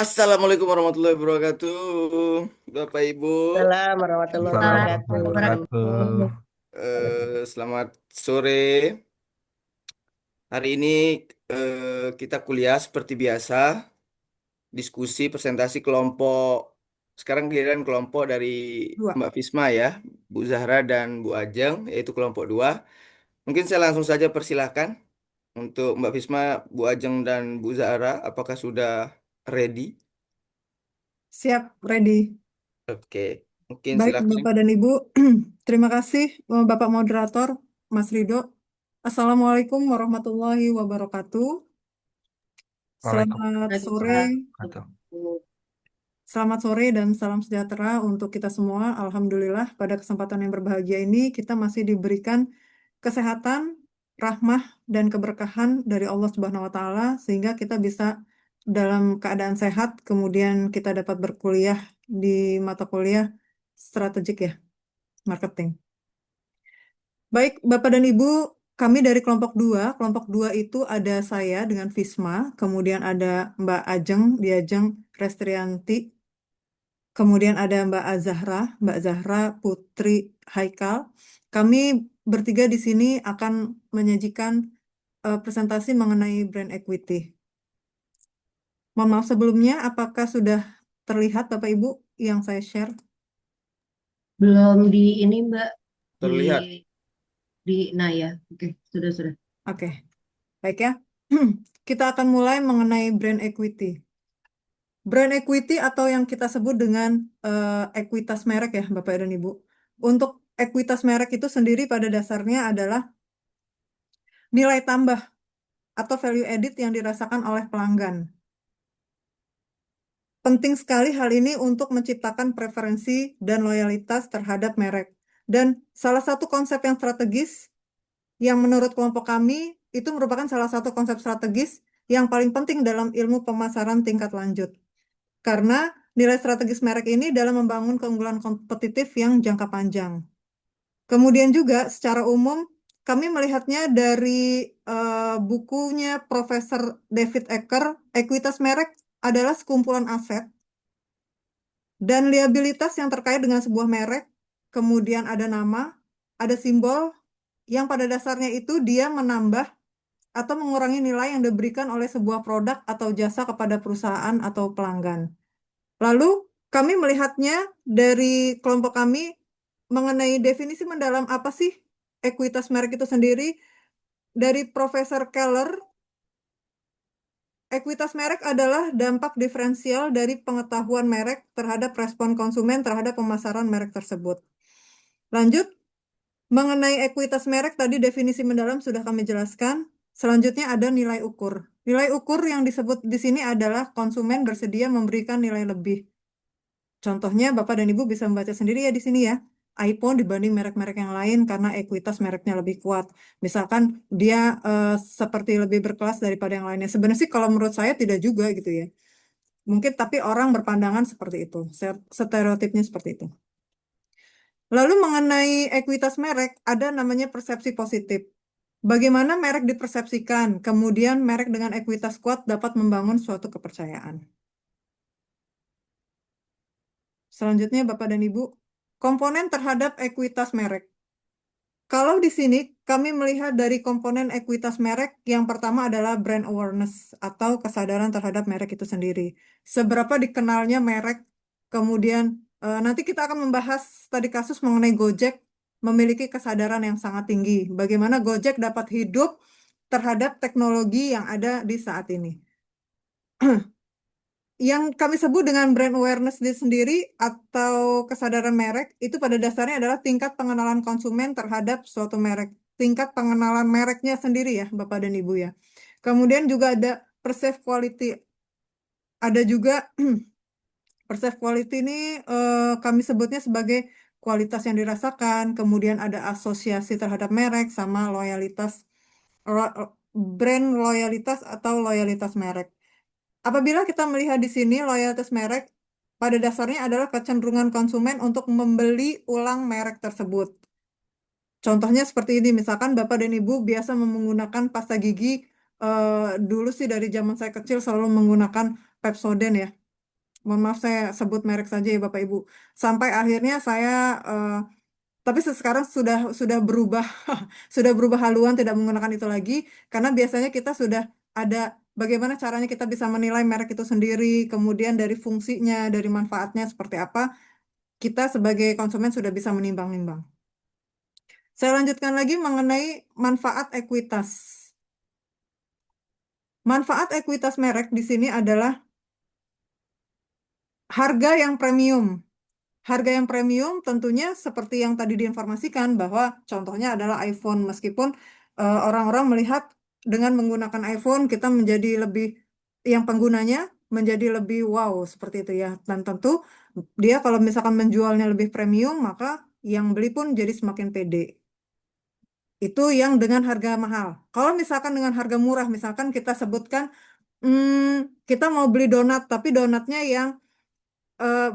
Assalamualaikum warahmatullahi wabarakatuh, Bapak Ibu. Salam warahmatullahi Waalaikumsalam wabarakatuh. warahmatullahi wabarakatuh. Selamat sore. Hari ini kita kuliah seperti biasa, diskusi presentasi kelompok. Sekarang giliran kelompok dari Dua. Mbak Fisma ya, Bu Zahra dan Bu Ajeng, yaitu kelompok 2. Mungkin saya langsung saja persilahkan untuk Mbak Fisma, Bu Ajeng dan Bu Zahra. Apakah sudah ready? Siap, ready. Oke, mungkin Baik, silakan. Bapak dan Ibu. Terima kasih, Bapak Moderator, Mas Rido. Assalamualaikum warahmatullahi wabarakatuh. Selamat sore, Waalaikumsalam Wabarakatuh. selamat sore dan salam sejahtera untuk kita semua. Alhamdulillah, pada kesempatan yang berbahagia ini kita masih diberikan kesehatan, rahmah, dan keberkahan dari Allah Subhanahu wa Ta'ala, sehingga kita bisa dalam keadaan sehat, kemudian kita dapat berkuliah di mata kuliah strategik ya, marketing. Baik, Bapak dan Ibu, kami dari kelompok 2. Kelompok 2 itu ada saya dengan Visma, kemudian ada Mbak Ajeng, Diajeng Restrianti, kemudian ada Mbak Zahra Putri Haikal. Kami bertiga di sini akan menyajikan presentasi mengenai brand equity. Mohon maaf sebelumnya, apakah sudah terlihat Bapak Ibu yang saya share? Belum di ini Mbak di Terlihat. nah ya, oke, sudah. Oke, baik ya. Kita akan mulai mengenai brand equity. Brand equity atau yang kita sebut dengan ekuitas merek ya Bapak dan Ibu. Untuk ekuitas merek itu sendiri pada dasarnya adalah nilai tambah atau value added yang dirasakan oleh pelanggan. Penting sekali hal ini untuk menciptakan preferensi dan loyalitas terhadap merek. Dan salah satu konsep yang strategis yang menurut kelompok kami itu merupakan salah satu konsep strategis yang paling penting dalam ilmu pemasaran tingkat lanjut. Karena nilai strategis merek ini dalam membangun keunggulan kompetitif yang jangka panjang. Kemudian juga secara umum kami melihatnya dari bukunya Profesor David Ecker, ekuitas merek adalah sekumpulan aset dan liabilitas yang terkait dengan sebuah merek, kemudian ada nama, ada simbol, yang pada dasarnya itu dia menambah atau mengurangi nilai yang diberikan oleh sebuah produk atau jasa kepada perusahaan atau pelanggan. Lalu kami melihatnya dari kelompok kami mengenai definisi mendalam apa sih ekuitas merek itu sendiri. Dari Profesor Keller, ekuitas merek adalah dampak diferensial dari pengetahuan merek terhadap respon konsumen terhadap pemasaran merek tersebut. Lanjut, mengenai ekuitas merek tadi definisi mendalam sudah kami jelaskan. Selanjutnya ada nilai ukur. Nilai ukur yang disebut di sini adalah konsumen bersedia memberikan nilai lebih. Contohnya Bapak dan Ibu bisa membaca sendiri ya di sini ya. iPhone dibanding merek-merek yang lain karena ekuitas mereknya lebih kuat. Misalkan dia seperti lebih berkelas daripada yang lainnya. Sebenarnya sih kalau menurut saya tidak juga gitu ya. Mungkin tapi orang berpandangan seperti itu. Stereotipnya seperti itu. Lalu mengenai ekuitas merek, ada namanya persepsi positif. Bagaimana merek dipersepsikan, kemudian merek dengan ekuitas kuat dapat membangun suatu kepercayaan. Selanjutnya, Bapak dan Ibu, komponen terhadap ekuitas merek. Kalau di sini kami melihat dari komponen ekuitas merek, yang pertama adalah brand awareness atau kesadaran terhadap merek itu sendiri. Seberapa dikenalnya merek, kemudian nanti kita akan membahas tadi kasus mengenai Gojek memiliki kesadaran yang sangat tinggi. Bagaimana Gojek dapat hidup terhadap teknologi yang ada di saat ini. Yang kami sebut dengan brand awareness di sendiri atau kesadaran merek itu pada dasarnya adalah tingkat pengenalan konsumen terhadap suatu merek. Tingkat pengenalan mereknya sendiri ya, Bapak dan Ibu ya. Kemudian juga ada perceived quality. Ada juga perceived quality ini kami sebutnya sebagai kualitas yang dirasakan, kemudian ada asosiasi terhadap merek sama loyalitas brand loyalitas atau loyalitas merek. Apabila kita melihat di sini loyalitas merek, pada dasarnya adalah kecenderungan konsumen untuk membeli ulang merek tersebut. Contohnya seperti ini, misalkan Bapak dan Ibu biasa menggunakan pasta gigi dulu sih dari zaman saya kecil selalu menggunakan Pepsodent ya. Mohon maaf saya sebut merek saja ya Bapak Ibu. Sampai akhirnya saya tapi sekarang sudah berubah sudah berubah haluan tidak menggunakan itu lagi karena biasanya kita sudah ada bagaimana caranya kita bisa menilai merek itu sendiri, kemudian dari fungsinya, dari manfaatnya seperti apa, kita sebagai konsumen sudah bisa menimbang-nimbang. Saya lanjutkan lagi mengenai manfaat ekuitas. Manfaat ekuitas merek di sini adalah harga yang premium. Harga yang premium tentunya seperti yang tadi diinformasikan bahwa contohnya adalah iPhone. Meskipun orang-orang melihat dengan menggunakan iPhone kita menjadi lebih, yang penggunanya menjadi lebih wow seperti itu ya. Dan tentu dia kalau misalkan menjualnya lebih premium maka yang beli pun jadi semakin pede. Itu yang dengan harga mahal. Kalau misalkan dengan harga murah, misalkan kita sebutkan kita mau beli donat tapi donatnya yang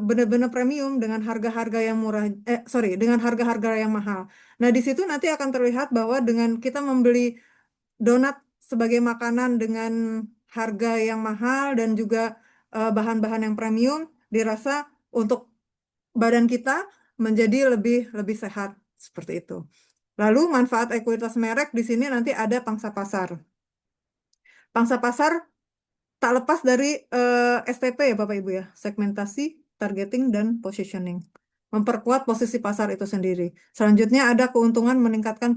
benar-benar premium dengan harga-harga yang murah, sorry, dengan harga-harga yang mahal. Nah, di situ nanti akan terlihat bahwa dengan kita membeli donat sebagai makanan dengan harga yang mahal dan juga bahan-bahan yang premium, dirasa untuk badan kita menjadi lebih lebih sehat seperti itu. Lalu manfaat ekuitas merek di sini nanti ada pangsa pasar. Pangsa pasar tak lepas dari STP ya Bapak Ibu ya, segmentasi, targeting, dan positioning. Memperkuat posisi pasar itu sendiri. Selanjutnya ada keuntungan meningkatkan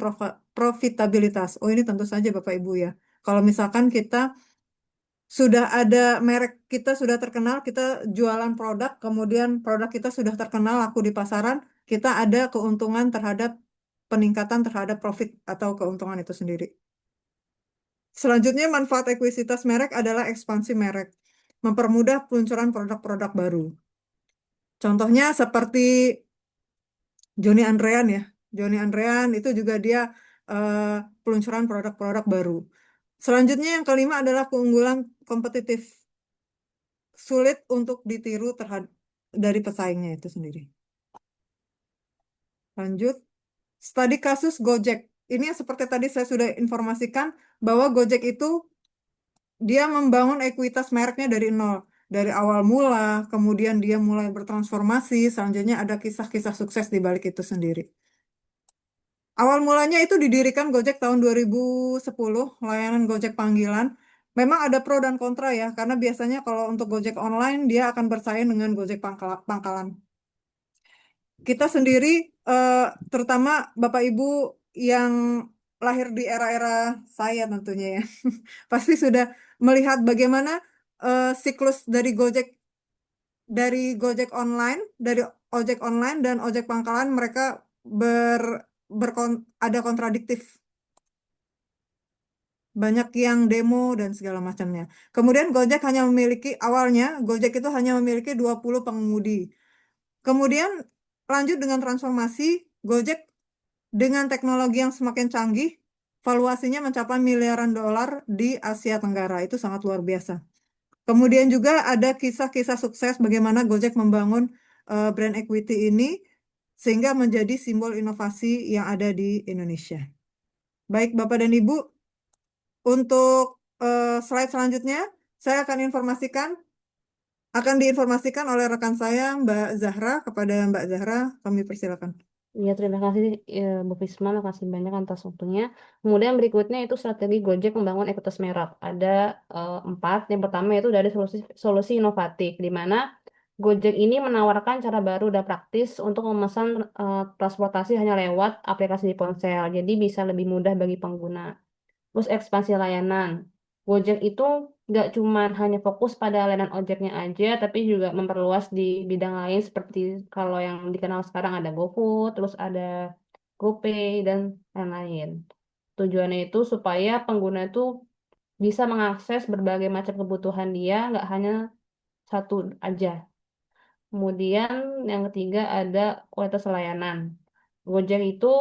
profitabilitas. Oh ini tentu saja Bapak Ibu ya. Kalau misalkan kita sudah ada merek, kita sudah terkenal, kita jualan produk, kemudian produk kita sudah terkenal, laku di pasaran, kita ada keuntungan terhadap peningkatan terhadap profit atau keuntungan itu sendiri. Selanjutnya, manfaat ekuisitas merek adalah ekspansi merek, mempermudah peluncuran produk-produk baru. Contohnya seperti Joni Andrean ya. Joni Andrean itu juga dia eh, peluncuran produk-produk baru. Selanjutnya yang kelima adalah keunggulan kompetitif. Sulit untuk ditiru dari pesaingnya itu sendiri. Lanjut, studi kasus Gojek. Ini yang seperti tadi saya sudah informasikan bahwa Gojek itu dia membangun ekuitas mereknya dari nol. Dari awal mula, kemudian dia mulai bertransformasi, selanjutnya ada kisah-kisah sukses di balik itu sendiri. Awal mulanya itu didirikan Gojek tahun 2010, layanan Gojek panggilan. Memang ada pro dan kontra ya, karena biasanya kalau untuk Gojek online, dia akan bersaing dengan Gojek pangkalan. Kita sendiri, eh, terutama Bapak Ibu yang lahir di era-era saya tentunya ya, pasti sudah melihat bagaimana siklus dari ojek online dan ojek pangkalan mereka ber, ada kontradiktif, banyak yang demo dan segala macamnya. Kemudian awalnya Gojek itu hanya memiliki 20 pengemudi. Kemudian lanjut dengan transformasi Gojek dengan teknologi yang semakin canggih, valuasinya mencapai miliaran dolar di Asia Tenggara. Itu sangat luar biasa. Kemudian juga ada kisah-kisah sukses bagaimana Gojek membangun brand equity ini sehingga menjadi simbol inovasi yang ada di Indonesia. Baik, Bapak dan Ibu, untuk slide selanjutnya saya akan diinformasikan oleh rekan saya Mbak Zahra. Kepada Mbak Zahra, kami persilakan. Ya, terima kasih Bu Fisma, makasih banyak atas waktunya. Kemudian berikutnya itu strategi Gojek membangun ekuitas merek. Ada 4. Yang pertama itu dari solusi inovatif, di mana Gojek ini menawarkan cara baru dan praktis untuk memesan transportasi hanya lewat aplikasi di ponsel. Jadi bisa lebih mudah bagi pengguna. Terus ekspansi layanan. Gojek itu nggak cuma hanya fokus pada layanan ojeknya aja, tapi juga memperluas di bidang lain seperti kalau yang dikenal sekarang ada GoFood, terus ada GoPay, dan lain-lain. Tujuannya itu supaya pengguna itu bisa mengakses berbagai macam kebutuhan dia, nggak hanya satu aja. Kemudian yang ketiga ada kualitas layanan. Gojek itu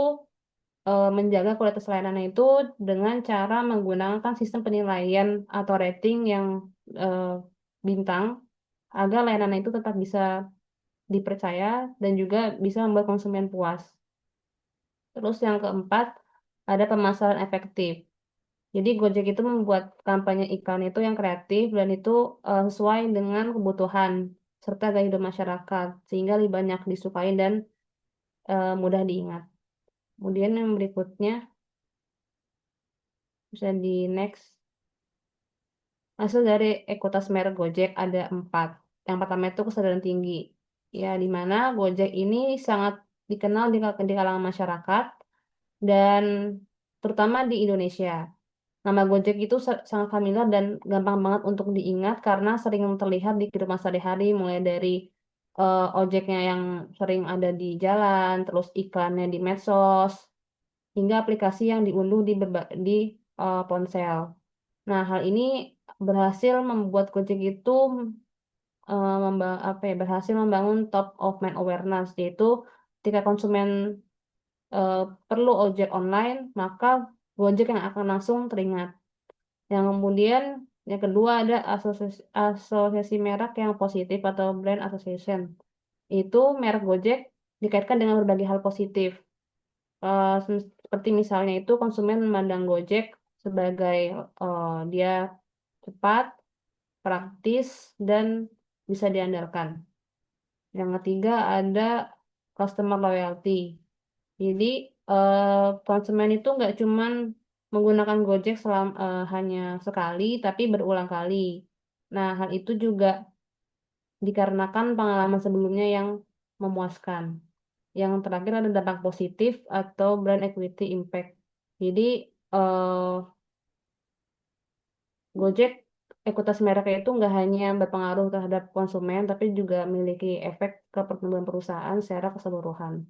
menjaga kualitas layanannya itu dengan cara menggunakan sistem penilaian atau rating yang eh, bintang agar layanan itu tetap bisa dipercaya dan juga bisa membuat konsumen puas. Terus yang keempat ada pemasaran efektif. Jadi Gojek itu membuat kampanye iklan itu yang kreatif dan itu sesuai dengan kebutuhan serta gaya hidup masyarakat sehingga lebih banyak disukai dan mudah diingat. Kemudian yang berikutnya bisa di next. Hasil dari ekuitas merek Gojek ada 4. Yang pertama itu kesadaran tinggi. Ya, di mana Gojek ini sangat dikenal di kalangan masyarakat dan terutama di Indonesia. Nama Gojek itu sangat familiar dan gampang banget untuk diingat karena sering terlihat di kehidupan sehari-hari, mulai dari ojeknya yang sering ada di jalan, terus iklannya di medsos, hingga aplikasi yang diunduh di ponsel. Nah, hal ini berhasil membuat Gojek itu berhasil membangun top of mind awareness, yaitu ketika konsumen eh, perlu ojek online, maka Gojek yang akan langsung teringat. Yang kemudian yang kedua ada asosiasi merek yang positif atau brand association. Itu merek Gojek dikaitkan dengan berbagai hal positif. Seperti misalnya itu konsumen memandang Gojek sebagai dia cepat, praktis, dan bisa diandalkan. Yang ketiga ada customer loyalty. Jadi konsumen itu nggak cuman menggunakan Gojek hanya sekali, tapi berulang kali. Nah, hal itu juga dikarenakan pengalaman sebelumnya yang memuaskan. Yang terakhir ada dampak positif atau brand equity impact. Jadi eh, Gojek ekuitas mereknya itu nggak hanya berpengaruh terhadap konsumen, tapi juga memiliki efek ke pertumbuhan perusahaan secara keseluruhan.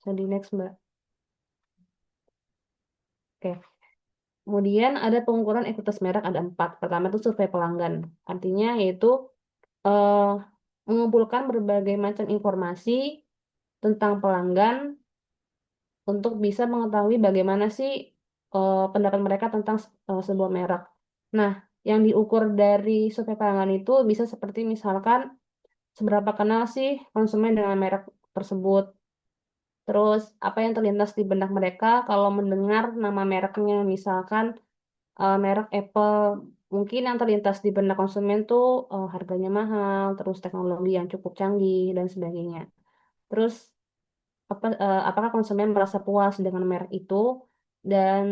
So, di next, Mbak. Oke. Kemudian ada pengukuran ekuitas merek ada 4. Pertama itu survei pelanggan. Artinya yaitu eh, mengumpulkan berbagai macam informasi tentang pelanggan untuk bisa mengetahui bagaimana sih pendapat mereka tentang sebuah merek. Nah, yang diukur dari survei pelanggan itu bisa seperti misalkan seberapa kenal sih konsumen dengan merek tersebut. Terus apa yang terlintas di benak mereka kalau mendengar nama mereknya, misalkan merek Apple, mungkin yang terlintas di benak konsumen tuh harganya mahal, terus teknologi yang cukup canggih dan sebagainya. Terus apakah konsumen merasa puas dengan merek itu dan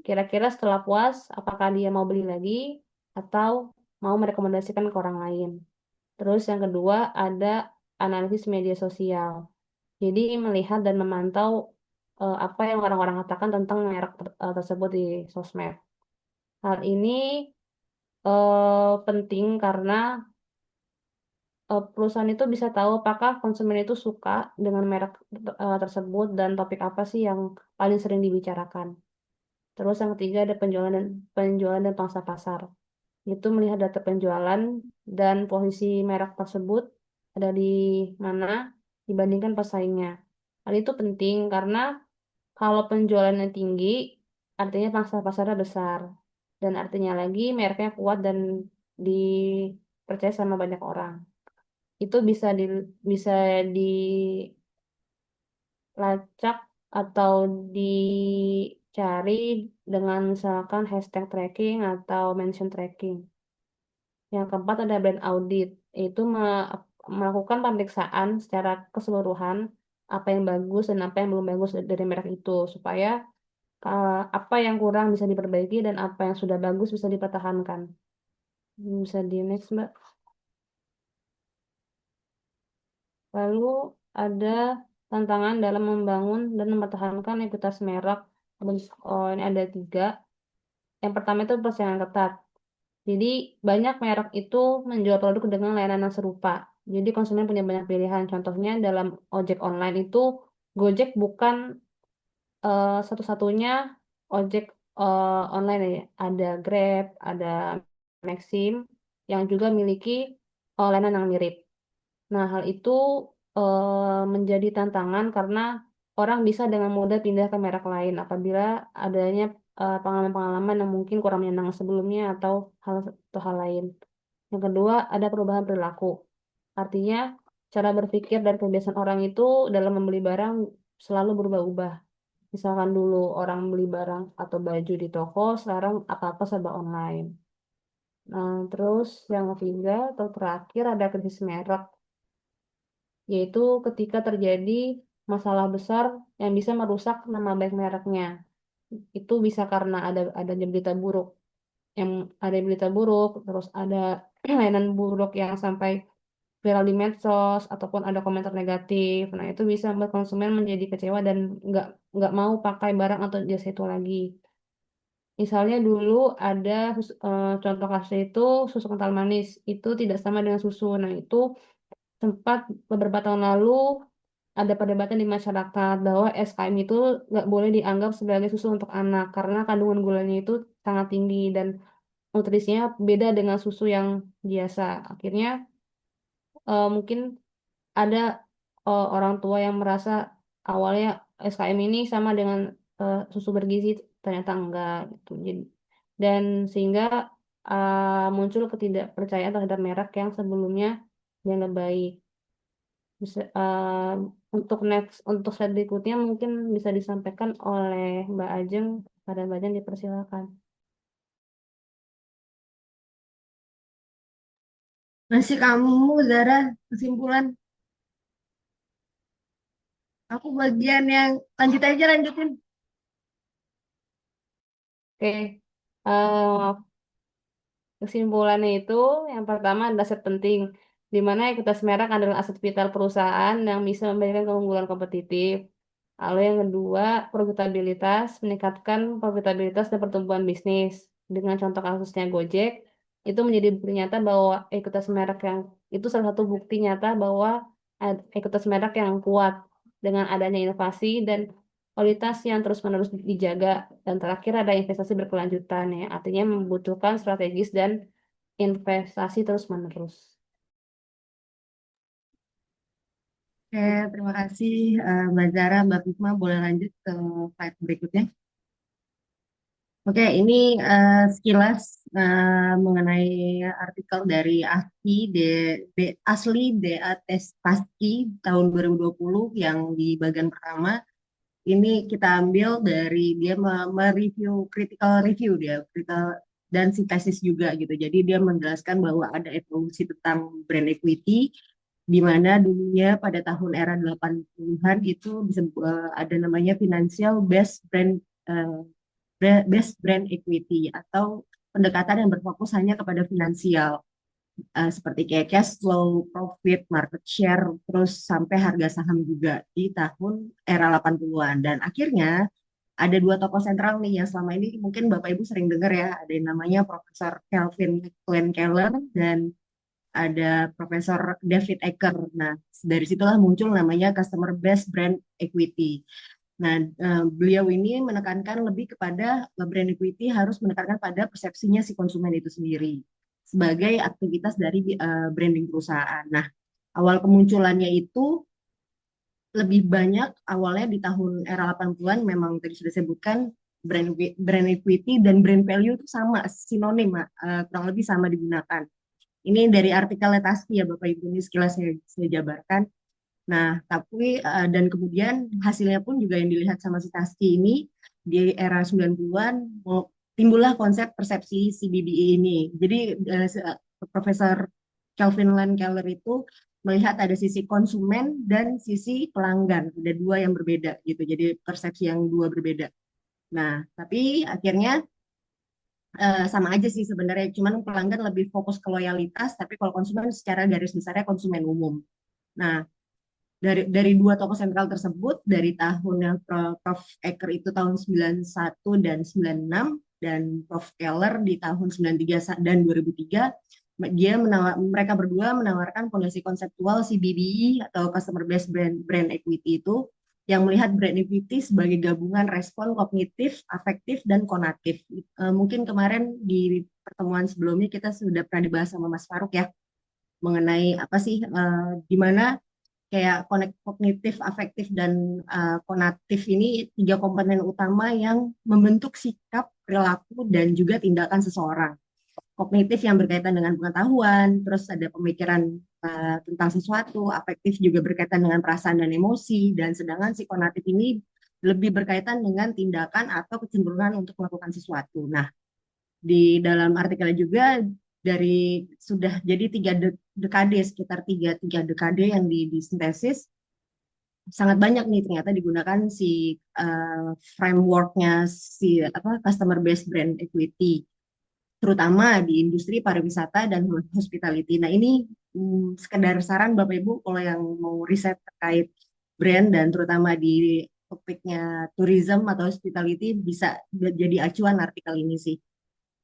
kira-kira setelah puas apakah dia mau beli lagi atau mau merekomendasikan ke orang lain. Terus yang kedua ada analisis media sosial. Jadi melihat dan memantau apa yang orang-orang katakan tentang merek tersebut di sosmed. Hal ini penting karena perusahaan itu bisa tahu apakah konsumen itu suka dengan merek tersebut dan topik apa sih yang paling sering dibicarakan. Terus yang ketiga ada penjualan dan pangsa pasar. Itu melihat data penjualan dan posisi merek tersebut ada di mana dibandingkan pesaingnya. Hal itu penting karena kalau penjualannya tinggi, artinya pangsa pasarnya besar. Dan artinya lagi mereknya kuat dan dipercaya sama banyak orang. Itu bisa dilacak atau dicari dengan misalkan hashtag tracking atau mention tracking. Yang keempat ada brand audit, yaitu melakukan pemeriksaan secara keseluruhan apa yang bagus dan apa yang belum bagus dari merek itu supaya apa yang kurang bisa diperbaiki dan apa yang sudah bagus bisa dipertahankan. Bisa di next, Mbak. Lalu ada tantangan dalam membangun dan mempertahankan ekuitas merek. Oh, ini ada 3. Yang pertama itu persaingan ketat. Jadi banyak merek itu menjual produk dengan layanan yang serupa. Jadi konsumen punya banyak pilihan. Contohnya dalam ojek online itu Gojek bukan satu-satunya ojek online ya. Ada Grab, ada Maxim yang juga memiliki layanan yang mirip. Nah, hal itu menjadi tantangan karena orang bisa dengan mudah pindah ke merek lain apabila adanya pengalaman-pengalaman yang mungkin kurang menyenangkan sebelumnya atau hal lain. Yang kedua, ada perubahan perilaku. Artinya, cara berpikir dan kebiasaan orang itu dalam membeli barang selalu berubah-ubah. Misalkan dulu orang beli barang atau baju di toko, sekarang apa-apa serba online. Nah, terus yang ketiga atau terakhir ada krisis merek, yaitu ketika terjadi masalah besar yang bisa merusak nama baik mereknya. Itu bisa karena ada berita buruk, yang ada berita buruk, terus ada layanan buruk yang sampai viral di medsos ataupun ada komentar negatif. Nah, itu bisa membuat konsumen menjadi kecewa dan nggak mau pakai barang atau jasa itu lagi. Misalnya dulu ada contoh kasusnya itu susu kental manis itu tidak sama dengan susu. Nah, itu sempat beberapa tahun lalu ada perdebatan di masyarakat bahwa SKM itu nggak boleh dianggap sebagai susu untuk anak karena kandungan gulanya itu sangat tinggi dan nutrisinya beda dengan susu yang biasa. Akhirnya mungkin ada orang tua yang merasa awalnya SKM ini sama dengan susu bergizi, ternyata enggak gitu. Dan sehingga muncul ketidakpercayaan terhadap merek yang sebelumnya dianggap baik. Bisa, untuk slide berikutnya mungkin bisa disampaikan oleh Mbak Ajeng. Pada Mbak Ajeng dipersilakan. Masih kamu, Zara, kesimpulan. Aku bagian yang lanjut aja, lanjutin. Oke. Eh, Kesimpulannya itu, yang pertama adalah aset penting, di mana ekuitas merek adalah aset vital perusahaan yang bisa memberikan keunggulan kompetitif. Lalu yang kedua, profitabilitas, meningkatkan profitabilitas dan pertumbuhan bisnis. Dengan contoh kasusnya Gojek, itu menjadi bukti nyata bahwa ekuitas merek yang itu salah satu bukti nyata bahwa ekuitas merek yang kuat dengan adanya inovasi dan kualitas yang terus-menerus dijaga. Dan terakhir ada investasi berkelanjutan ya, artinya membutuhkan strategis dan investasi terus-menerus. Oke, terima kasih Mbak Zara, Mbak Fikma. Boleh lanjut ke slide berikutnya. Oke, ini sekilas mengenai artikel dari Asli DA Tes Paski tahun 2020 yang di bagian pertama. Ini kita ambil dari dia mereview critical review dia, critical dan sintesis juga gitu. Jadi dia menjelaskan bahwa ada evolusi tentang brand equity di mana dulunya pada tahun era 80-an itu bisa ada namanya financial based brand equity atau pendekatan yang berfokus hanya kepada finansial seperti kayak cash flow, profit, market share, terus sampai harga saham juga di tahun era 80-an. Dan akhirnya ada dua tokoh sentral nih yang selama ini mungkin Bapak Ibu sering dengar ya, ada yang namanya Profesor Kelvin Glenn Keller dan ada Profesor David Ecker. Nah, dari situlah muncul namanya Customer Based Brand Equity. Nah, beliau ini menekankan lebih kepada brand equity harus menekankan pada persepsinya si konsumen itu sendiri sebagai aktivitas dari branding perusahaan. Nah, awal kemunculannya itu lebih banyak awalnya di tahun era 80-an memang tadi sudah disebutkan brand equity dan brand value itu sama, sinonim, kurang lebih sama digunakan. Ini dari artikel Tasky ya Bapak Ibu, ini sekilas saya jabarkan. Nah, tapi dan kemudian hasilnya pun juga yang dilihat sama si Tasky ini di era 90-an timbullah konsep persepsi CBBE ini. Jadi Profesor Kelvin Land Keller itu melihat ada sisi konsumen dan sisi pelanggan, ada dua yang berbeda gitu. Jadi persepsi yang dua berbeda. Nah, tapi akhirnya sama aja sih sebenarnya, cuman pelanggan lebih fokus ke loyalitas, tapi kalau konsumen secara garis besarnya konsumen umum. Nah, dari dua tokoh sentral tersebut dari tahunnya Prof. Ecker itu tahun 91 dan 96 dan Prof. Keller di tahun 93 dan 2003 mereka berdua menawarkan fondasi konseptual CBBE atau Customer Based Brand Equity itu yang melihat brand equity sebagai gabungan respon kognitif, afektif, dan konatif. Mungkin kemarin di pertemuan sebelumnya kita sudah pernah dibahas sama Mas Faruk ya mengenai apa sih gimana kayak kognitif, afektif, dan konatif ini tiga komponen utama yang membentuk sikap, perilaku, dan juga tindakan seseorang. Kognitif yang berkaitan dengan pengetahuan, terus ada pemikiran tentang sesuatu, afektif juga berkaitan dengan perasaan dan emosi, dan sedangkan si konatif ini lebih berkaitan dengan tindakan atau kecenderungan untuk melakukan sesuatu. Nah, di dalam artikelnya juga dari sudah jadi dekade, sekitar tiga dekade yang disintesis, sangat banyak nih ternyata digunakan si frameworknya si apa customer based brand equity, terutama di industri pariwisata dan hospitality. Nah, ini sekedar saran Bapak Ibu kalau yang mau riset terkait brand dan terutama di topiknya tourism atau hospitality bisa jadi acuan artikel ini sih.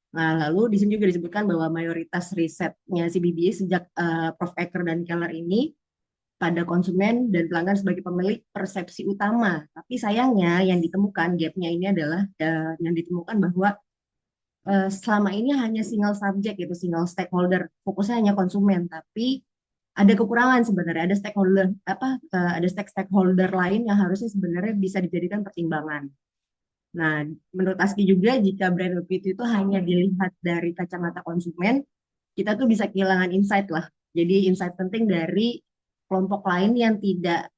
Nah, lalu di sini juga disebutkan bahwa mayoritas risetnya CBBA sejak Prof. Eker dan Keller ini pada konsumen dan pelanggan sebagai pemilik persepsi utama. Tapi sayangnya yang ditemukan gapnya ini adalah yang ditemukan bahwa selama ini hanya single subject, itu single stakeholder, fokusnya hanya konsumen, tapi ada kekurangan sebenarnya, ada stakeholder ada stakeholder lain yang harusnya sebenarnya bisa dijadikan pertimbangan. Nah, menurut ASKI juga jika brand equity itu hanya dilihat dari kacamata konsumen, kita tuh bisa kehilangan insight lah. Jadi insight penting dari kelompok lain yang tidak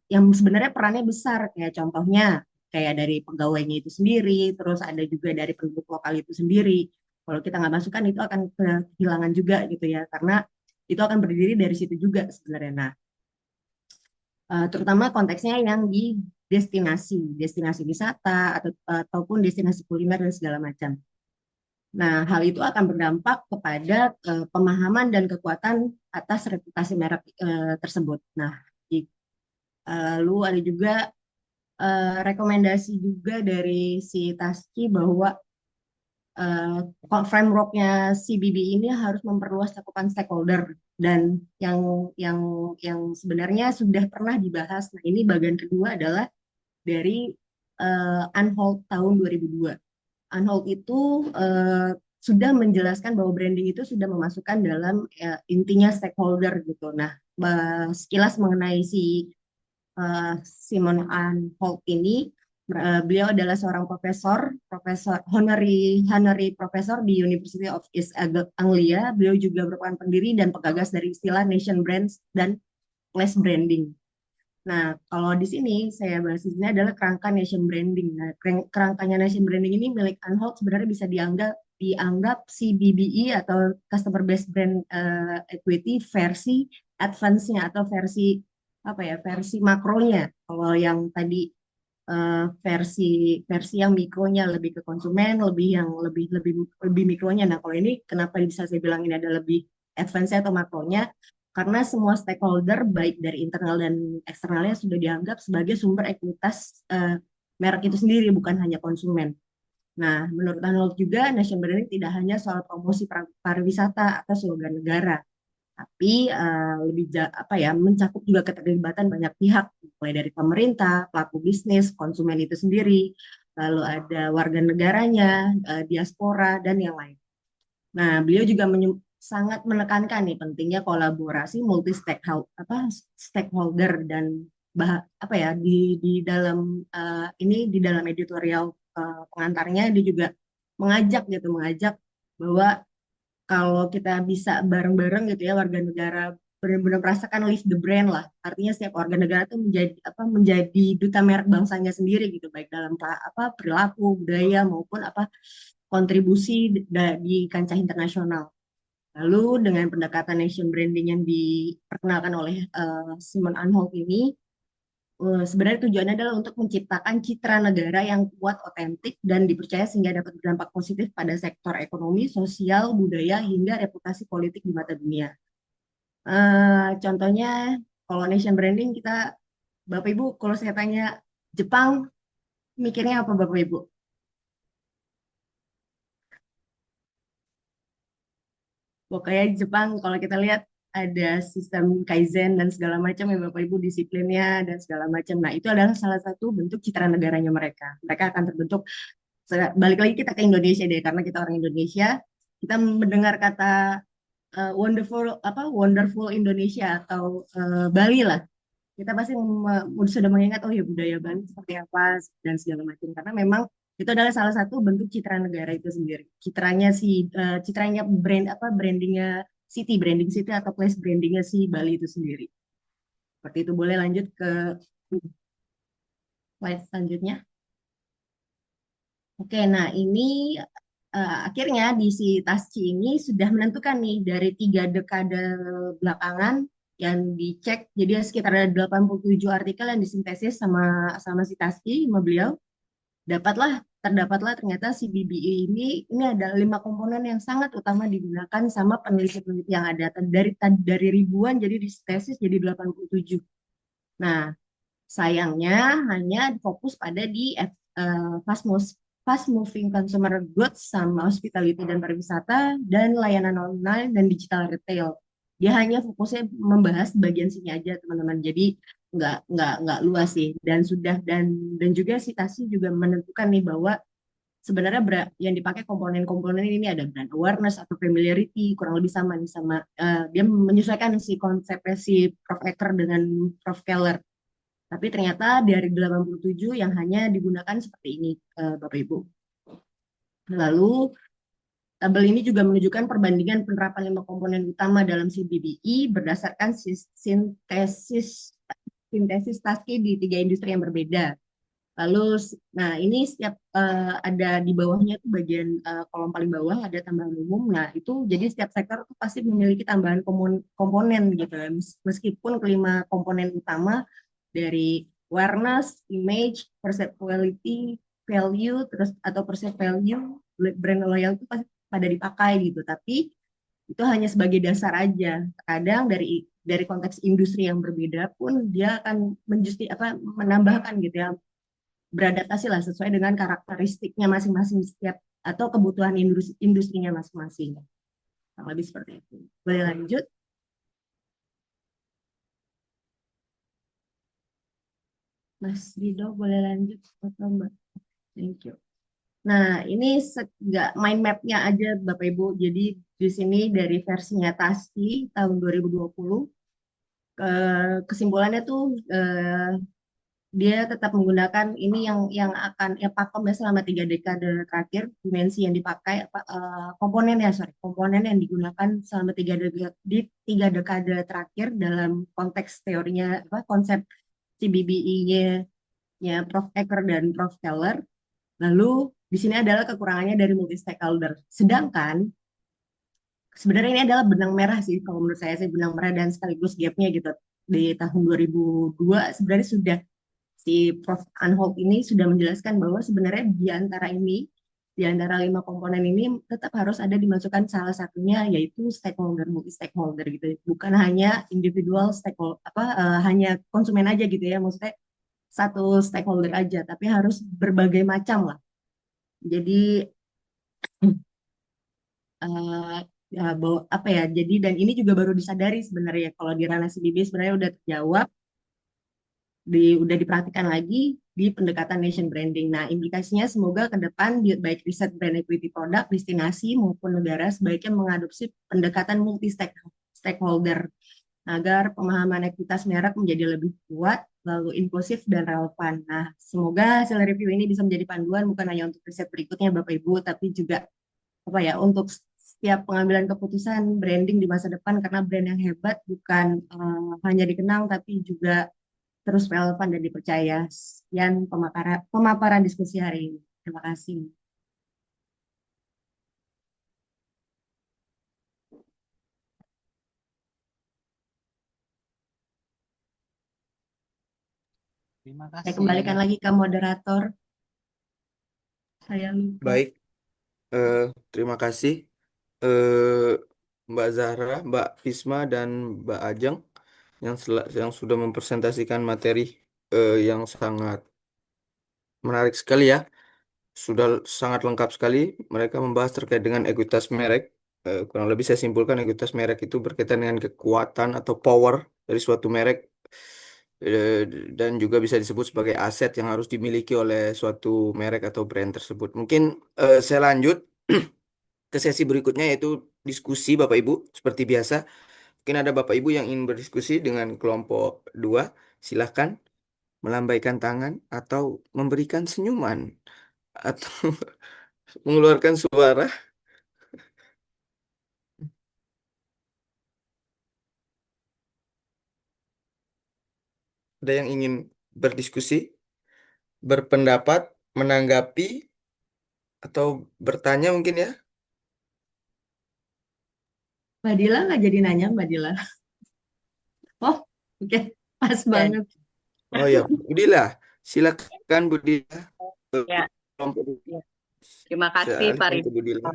yang sebenarnya perannya besar, kayak contohnya kayak dari pegawainya itu sendiri, terus ada juga dari penduduk lokal itu sendiri. Kalau kita nggak masukkan itu akan kehilangan juga gitu ya, karena itu akan berdiri dari situ juga sebenarnya. Nah, terutama konteksnya yang di destinasi wisata ataupun destinasi kuliner dan segala macam. Nah, hal itu akan berdampak kepada pemahaman dan kekuatan atas reputasi merek tersebut. Nah, lalu ada juga rekomendasi juga dari si Taski bahwa frameworknya CBB ini harus memperluas cakupan stakeholder dan yang sebenarnya sudah pernah dibahas. Nah, ini bagian kedua adalah dari Unhold tahun 2002. Unhold itu sudah menjelaskan bahwa branding itu sudah memasukkan dalam intinya stakeholder gitu. Nah, sekilas mengenai si Simon Unhold ini, beliau adalah seorang profesor honorary profesor di University of East Anglia. Beliau juga merupakan pendiri dan penggagas dari istilah nation brands dan place branding. Nah, kalau di sini saya bahas di sini adalah kerangka nation branding. Nah, kerangkanya nation branding ini milik Unhold sebenarnya bisa dianggap CBBE atau Customer Based Brand Equity versi advance-nya atau versi makronya. Kalau yang tadi versi yang mikronya lebih ke konsumen, lebih mikronya. Nah, kalau ini kenapa bisa saya bilang ini ada lebih advance atau makronya? Karena semua stakeholder baik dari internal dan eksternalnya sudah dianggap sebagai sumber ekuitas merek itu sendiri, bukan hanya konsumen. Nah, menurut Arnold juga, nation branding tidak hanya soal promosi pariwisata atau slogan negara, tapi mencakup juga keterlibatan banyak pihak, mulai dari pemerintah, pelaku bisnis, konsumen itu sendiri, lalu ada warga negaranya, diaspora, dan yang lain. Nah, beliau juga sangat menekankan nih pentingnya kolaborasi multi stakeholder dan di dalam di dalam editorial pengantarnya dia juga mengajak bahwa kalau kita bisa bareng-bareng gitu ya warga negara benar-benar merasakan live the brand lah. Artinya setiap warga negara itu menjadi duta merek bangsanya sendiri gitu, baik dalam perilaku, budaya maupun kontribusi di kancah internasional. Lalu dengan pendekatan nation branding yang diperkenalkan oleh Simon Unhold ini, sebenarnya tujuannya adalah untuk menciptakan citra negara yang kuat, otentik, dan dipercaya sehingga dapat berdampak positif pada sektor ekonomi, sosial, budaya, hingga reputasi politik di mata dunia. Contohnya, kalau nation branding kita, Bapak Ibu, kalau saya tanya Jepang, mikirnya apa Bapak Ibu? Pokoknya Jepang kalau kita lihat ada sistem kaizen dan segala macam ya Bapak Ibu, disiplinnya dan segala macam. Nah, itu adalah salah satu bentuk citra negaranya mereka. Mereka akan terbentuk, balik lagi kita ke Indonesia deh, karena kita orang Indonesia, kita mendengar kata wonderful Indonesia atau Bali lah. Kita pasti sudah mengingat oh ya budaya Bali seperti apa dan segala macam, karena memang itu adalah salah satu bentuk citra negara itu sendiri. Citranya brandingnya branding city atau place brandingnya si Bali itu sendiri. Seperti itu. Boleh lanjut ke Slide selanjutnya. Oke, nah ini akhirnya di si Tasci ini sudah menentukan nih dari 3 dekade belakangan yang dicek. Jadi sekitar ada 87 artikel yang disintesis sama sama si Tasci, sama beliau. Terdapatlah ternyata si BBE ini ada 5 komponen yang sangat utama digunakan sama peneliti-peneliti yang ada. Dari ribuan jadi disintesis jadi 87. Nah, sayangnya hanya fokus pada di fast moving consumer goods sama hospitality dan pariwisata dan layanan online dan digital retail. Dia hanya fokusnya membahas bagian sini aja teman-teman. Jadi nggak luas sih dan juga Sitasi juga menentukan nih bahwa sebenarnya yang dipakai komponen-komponen ini ada brand awareness atau familiarity kurang lebih sama nih sama dia menyesuaikan si konsepnya si Prof. Eker dengan Prof. Keller. Tapi ternyata dari 87 yang hanya digunakan seperti ini, Bapak Ibu. Lalu, tabel ini juga menunjukkan perbandingan penerapan 5 komponen utama dalam CBBI berdasarkan sintesis Tasky di 3 industri yang berbeda. Lalu, nah ini setiap ada di bawahnya tuh bagian kolom paling bawah ada tambahan umum. Nah itu jadi setiap sektor tuh pasti memiliki tambahan komponen gitu ya. Meskipun kelima komponen utama dari awareness, image, perceptuality, value, terus atau perceived value, brand loyal itu pasti pada dipakai gitu. Tapi itu hanya sebagai dasar aja. Kadang dari konteks industri yang berbeda pun dia akan menambahkan gitu ya, beradaptasi lah sesuai dengan karakteristiknya masing-masing setiap atau kebutuhan industrinya masing-masing. Lebih seperti itu. Boleh lanjut, Mas Rido, boleh lanjut atau Mbak? Thank you. Nah, ini nggak mind map-nya aja Bapak Ibu. Jadi di sini dari versinya TASKI tahun 2020, kesimpulannya tuh dia tetap menggunakan ini yang akan ya pakemnya selama 3 dekade terakhir. Dimensi yang dipakai komponen yang digunakan selama 3 dekade terakhir dalam konteks teorinya konsep CBBI-nya ya Prof. Eker dan Prof. Keller. Lalu di sini adalah kekurangannya dari multi stakeholder. Sedangkan sebenarnya ini adalah benang merah sih kalau menurut saya sih, benang merah dan sekaligus gapnya gitu. Di tahun 2002 sebenarnya sudah si Prof. Anholt ini sudah menjelaskan bahwa sebenarnya di antara 5 komponen ini tetap harus ada dimasukkan salah satunya yaitu stakeholder, multi stakeholder gitu, bukan hanya individual stakeholder hanya konsumen aja gitu ya, maksudnya satu stakeholder aja, tapi harus berbagai macam lah. Jadi eh, ya jadi dan ini juga baru disadari sebenarnya kalau di ranah CBB sebenarnya udah terjawab, udah diperhatikan lagi di pendekatan nation branding. Nah, implikasinya semoga ke depan baik riset brand equity produk, destinasi maupun negara sebaiknya mengadopsi pendekatan multi stakeholder agar pemahaman ekuitas merek menjadi lebih kuat, lalu inklusif dan relevan. Nah, semoga hasil review ini bisa menjadi panduan bukan hanya untuk riset berikutnya Bapak Ibu, tapi juga untuk setiap pengambilan keputusan branding di masa depan, karena brand yang hebat bukan hanya dikenal tapi juga terus relevan dan dipercaya. Sekian pemaparan diskusi hari ini. Terima kasih. Terima Saya kasih. kembalikan lagi ke moderator. Saya lupa. Baik, eh, terima kasih eh, Mbak Zahra, Mbak Fisma, dan Mbak Ajeng yang sudah mempresentasikan materi yang sangat menarik sekali ya. Sudah sangat lengkap sekali. Mereka membahas terkait dengan ekuitas merek. Kurang lebih saya simpulkan ekuitas merek itu berkaitan dengan kekuatan atau power dari suatu merek, eh, dan juga bisa disebut sebagai aset yang harus dimiliki oleh suatu merek atau brand tersebut. Mungkin saya lanjut ke sesi berikutnya yaitu diskusi Bapak Ibu seperti biasa. Mungkin ada Bapak Ibu yang ingin berdiskusi dengan kelompok 2, silahkan melambaikan tangan atau memberikan senyuman atau mengeluarkan suara. Ada yang ingin berdiskusi? berpendapat, menanggapi, atau bertanya mungkin ya. Mbak Dila nggak jadi nanya, Mbak Dila. Oh, oke, pas Dan banget. Oh ya, Budila, silakan Budila. ya, Kelompok ya. Terima kasih Pak sealihkan ke Ridho. Budila.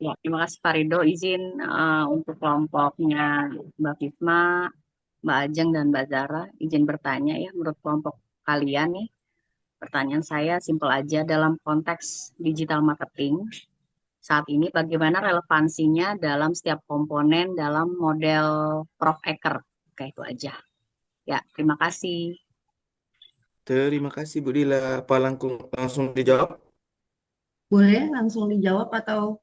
Ya, terima kasih Pak Ridho. Izin untuk kelompoknya Mbak Fisma, Mbak Ajeng dan Mbak Zara, izin bertanya ya menurut kelompok kalian nih. Pertanyaan saya simpel aja dalam konteks digital marketing. Saat ini bagaimana relevansinya dalam setiap komponen dalam model Prof Eker? Oke, itu aja. Ya, terima kasih. Terima kasih Budila. Apa langsung dijawab? Boleh langsung dijawab atau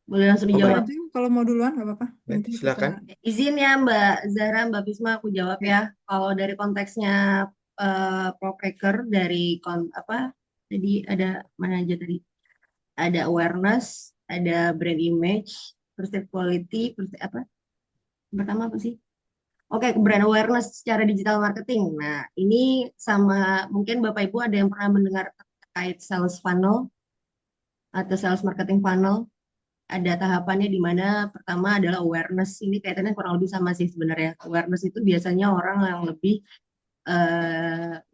boleh langsung Oh Mbak baik, dijawab? Ajeng, kalau mau duluan nggak apa-apa. baik Nanti kita silakan. Izin ya Mbak Zara, Mbak Bisma, aku jawab ya. ya. Kalau dari konteksnya propreker dari apa? Jadi ada mana aja tadi? Ada awareness, ada brand image, perceived quality, apa? Pertama apa sih? Oke, brand awareness secara digital marketing. Nah, ini sama mungkin Bapak Ibu ada yang pernah mendengar terkait sales funnel atau sales marketing funnel. Ada tahapannya di mana pertama adalah awareness. Ini kaitannya kurang lebih sama sih sebenarnya. Awareness itu biasanya orang yang lebih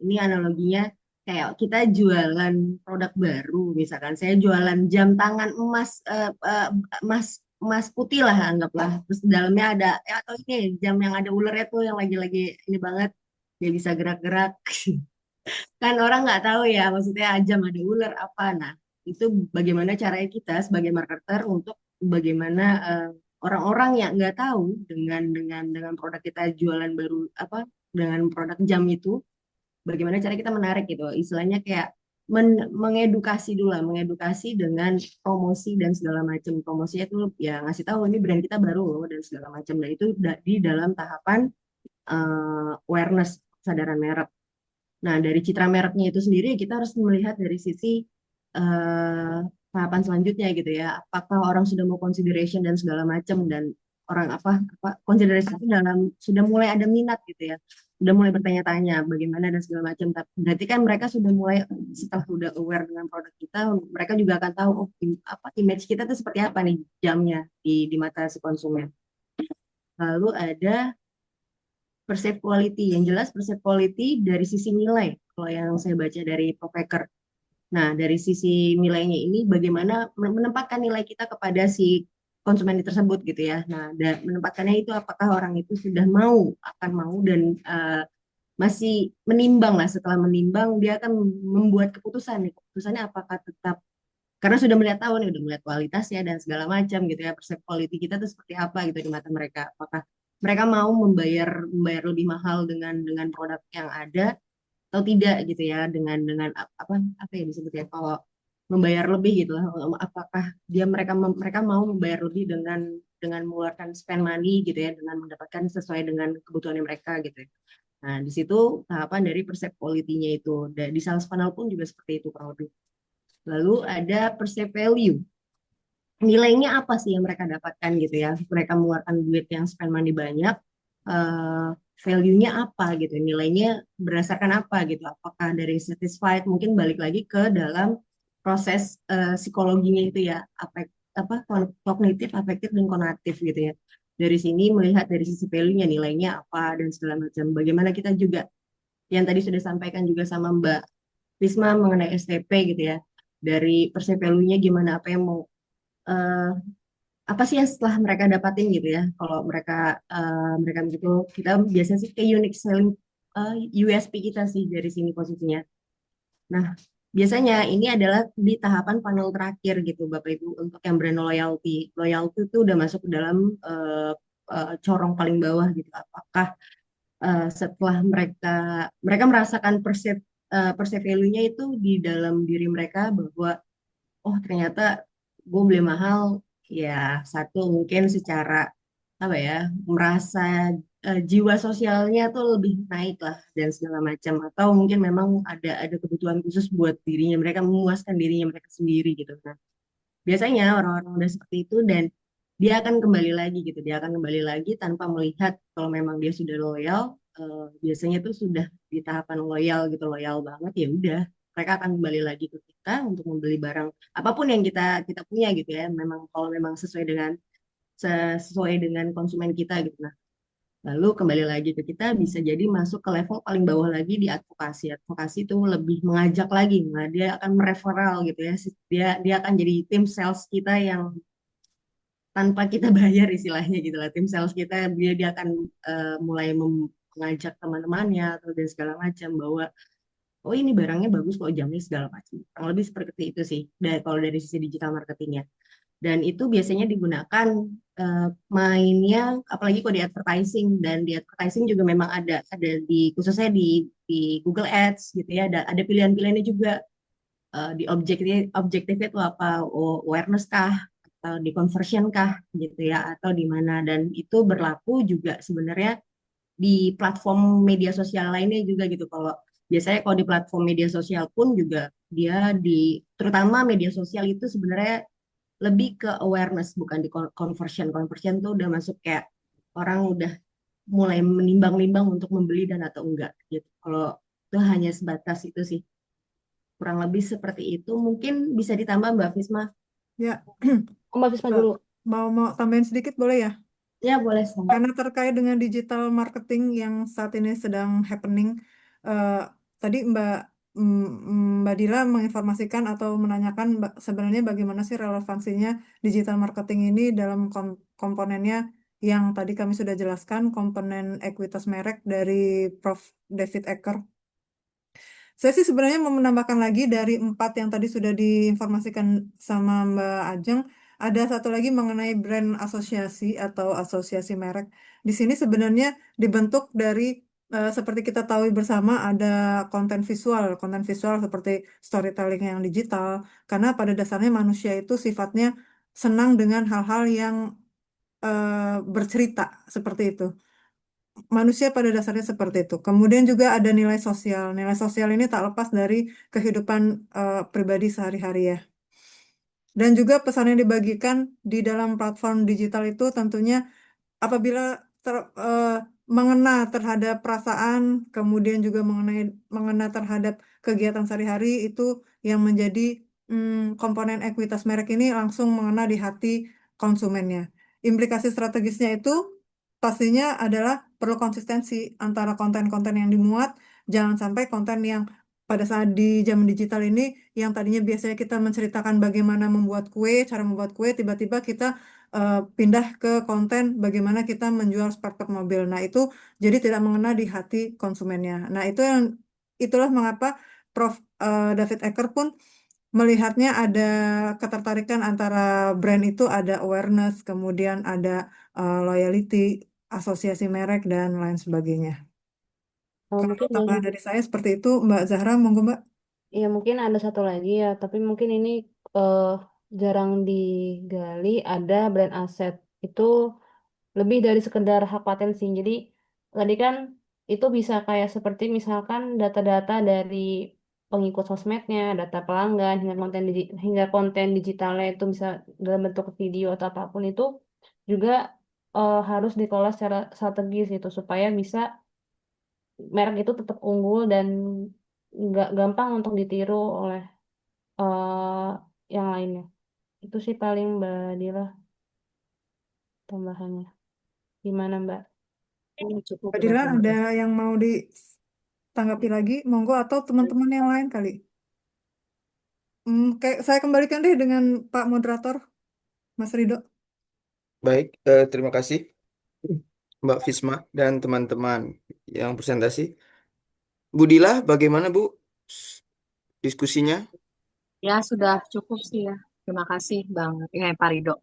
ini analoginya kayak kita jualan produk baru, misalkan saya jualan jam tangan emas emas emas putih lah anggaplah. Terus di dalamnya ada ya, atau ini jam yang ada ulernya tuh yang lagi-lagi ini banget dia bisa gerak-gerak. Kan orang nggak tahu ya maksudnya jam ada ular apa. Nah, itu bagaimana caranya kita sebagai marketer untuk bagaimana orang-orang yang nggak tahu dengan produk kita jualan baru apa dengan produk jam itu bagaimana cara kita menarik gitu istilahnya kayak mengedukasi dulu lah, mengedukasi dengan promosi dan segala macam. Promosinya itu ya ngasih tahu ini brand kita baru loh dan segala macam. Nah itu di dalam tahapan awareness kesadaran merek. Nah, dari citra mereknya itu sendiri kita harus melihat dari sisi tahapan selanjutnya gitu ya. Apakah orang sudah mau consideration dan segala macam dan orang apa consideration itu dalam sudah mulai ada minat gitu ya. Sudah mulai bertanya-tanya bagaimana dan segala macam. Tapi berarti kan mereka sudah mulai setelah sudah aware dengan produk kita, mereka juga akan tahu oh apa image kita itu seperti apa nih jamnya di mata si konsumen. Lalu ada perceived quality. Yang jelas perceived quality dari sisi nilai. Kalau yang saya baca dari Profeker. Nah, dari sisi nilainya ini bagaimana menempatkan nilai kita kepada si konsumen tersebut gitu ya. Nah, menempatkannya itu apakah orang itu sudah akan mau dan masih menimbang lah. Setelah menimbang dia akan membuat keputusan nih. Keputusannya apakah tetap karena sudah melihat tahu nih, udah melihat kualitasnya dan segala macam gitu ya. Persepsi quality kita tuh seperti apa gitu di mata mereka. Apakah mereka mau membayar lebih mahal dengan produk yang ada atau tidak gitu ya apa ya disebutnya kalau membayar lebih gitu lah. Apakah mereka mau membayar lebih dengan mengeluarkan spend money gitu ya dengan mendapatkan sesuai dengan kebutuhan mereka gitu ya. Nah, di situ tahapan dari persep quality-nya itu. Di sales funnel pun juga seperti itu kurang lebih. Lalu ada perceived value. Nilainya apa sih yang mereka dapatkan gitu ya? Mereka mengeluarkan duit yang spend money banyak, value-nya apa gitu? Nilainya berdasarkan apa gitu? Apakah dari satisfied? Mungkin balik lagi ke dalam proses psikologinya itu ya, apa kognitif, afektif dan konatif gitu ya. Dari sini melihat dari sisi value-nya nilainya apa dan segala macam. Bagaimana kita juga yang tadi sudah sampaikan juga sama Mbak Risma mengenai STP gitu ya dari perceived value-nya gimana apa yang mau eh, apa sih yang setelah mereka dapatin gitu ya kalau mereka begitu kita biasanya sih ke unique selling USP kita sih dari sini posisinya. Nah biasanya ini adalah di tahapan funnel terakhir gitu Bapak Ibu untuk yang brand loyalty itu udah masuk ke dalam corong paling bawah gitu apakah setelah mereka merasakan perceive value-nya itu di dalam diri mereka bahwa oh ternyata gue beli mahal ya satu mungkin secara apa ya merasa jiwa sosialnya tuh lebih naik lah dan segala macam atau mungkin memang ada kebutuhan khusus buat dirinya mereka memuaskan dirinya mereka sendiri gitu. Nah biasanya orang-orang udah seperti itu dan dia akan kembali lagi gitu. Dia akan kembali lagi tanpa melihat kalau memang dia sudah loyal, biasanya tuh sudah di tahapan loyal gitu, loyal banget ya udah. Mereka akan kembali lagi ke kita untuk membeli barang apapun yang kita kita punya gitu ya. Memang kalau memang sesuai dengan konsumen kita gitu. Nah, lalu kembali lagi ke kita bisa jadi masuk ke level paling bawah lagi di advokasi. Advokasi itu lebih mengajak lagi, nah dia akan mereferral gitu ya. Dia dia akan jadi tim sales kita yang tanpa kita bayar istilahnya gitu lah. Tim sales kita dia akan mulai mengajak teman-temannya atau dan segala macam bahwa oh ini barangnya bagus kok jamnya segala macam. Kurang lebih seperti itu sih. Dan kalau dari sisi digital marketingnya. Dan itu biasanya digunakan mainnya apalagi kalau di advertising, dan di advertising juga memang ada di khususnya di Google Ads gitu ya, ada pilihan-pilihannya juga. Di objektifnya itu apa, awareness kah atau di conversion kah gitu ya, atau di mana. Dan itu berlaku juga sebenarnya di platform media sosial lainnya juga gitu. Kalau biasanya kalau di platform media sosial pun juga dia terutama media sosial itu sebenarnya lebih ke awareness bukan di conversion. Conversion tuh udah masuk kayak orang udah mulai menimbang-nimbang untuk membeli dan atau enggak gitu. Kalau itu hanya sebatas itu sih, kurang lebih seperti itu. Mungkin bisa ditambah Mbak Fisma. Ya, Mbak Fisma Mbak, dulu. mau tambahin sedikit boleh ya? Ya boleh Mbak. Karena terkait dengan digital marketing yang saat ini sedang happening, eh, tadi Mbak Dila menginformasikan atau menanyakan sebenarnya bagaimana sih relevansinya digital marketing ini dalam komponennya yang tadi kami sudah jelaskan, komponen ekuitas merek dari Prof. David Ecker. Saya sih sebenarnya mau menambahkan lagi dari 4 yang tadi sudah diinformasikan sama Mbak Ajeng, ada satu lagi mengenai brand asosiasi atau asosiasi merek. Di sini sebenarnya dibentuk dari seperti kita tahu bersama ada konten visual seperti storytelling yang digital. Karena pada dasarnya manusia itu sifatnya senang dengan hal-hal yang bercerita seperti itu. Manusia pada dasarnya seperti itu. Kemudian juga ada nilai sosial. Nilai sosial ini tak lepas dari kehidupan pribadi sehari-hari ya. Dan juga pesan yang dibagikan di dalam platform digital itu tentunya apabila eh, mengena terhadap perasaan, kemudian juga mengena terhadap kegiatan sehari-hari itu yang menjadi komponen ekuitas merek ini langsung mengena di hati konsumennya. Implikasi strategisnya itu pastinya adalah perlu konsistensi antara konten-konten yang dimuat, jangan sampai konten yang pada saat di zaman digital ini yang tadinya biasanya kita menceritakan bagaimana membuat kue, cara membuat kue, tiba-tiba kita pindah ke konten bagaimana kita menjual spare part mobil. Nah, itu jadi tidak mengena di hati konsumennya. Nah, itulah mengapa Prof. David Ecker pun melihatnya ada ketertarikan antara brand itu ada awareness, kemudian ada loyalty, asosiasi merek dan lain sebagainya. Kalau Mungkin tambahan dari saya seperti itu, Mbak Zahra, monggo Mbak. ya mungkin ada satu lagi ya, tapi mungkin ini eh, jarang digali. Ada brand aset itu lebih dari sekedar hak paten sih. Jadi tadi kan itu bisa kayak seperti misalkan data-data dari pengikut sosmednya, data pelanggan, hingga konten digitalnya itu bisa dalam bentuk video atau apapun itu juga harus dikelola secara strategis itu supaya bisa merek itu tetap unggul dan nggak gampang untuk ditiru oleh eh yang lainnya. Itu sih paling Mbak Dila tambahannya. Gimana Mbak? Cukup Mbak udah Dila, terima ada kasih. yang mau ditanggapi lagi? Monggo atau teman-teman yang lain kali? Kayak saya kembalikan deh dengan Pak Moderator, Mas Rido. Baik, terima kasih Mbak Fisma dan teman-teman yang presentasi. Bu Dila, bagaimana Bu diskusinya? Ya, sudah cukup sih ya. Terima kasih Bang Pak Rido.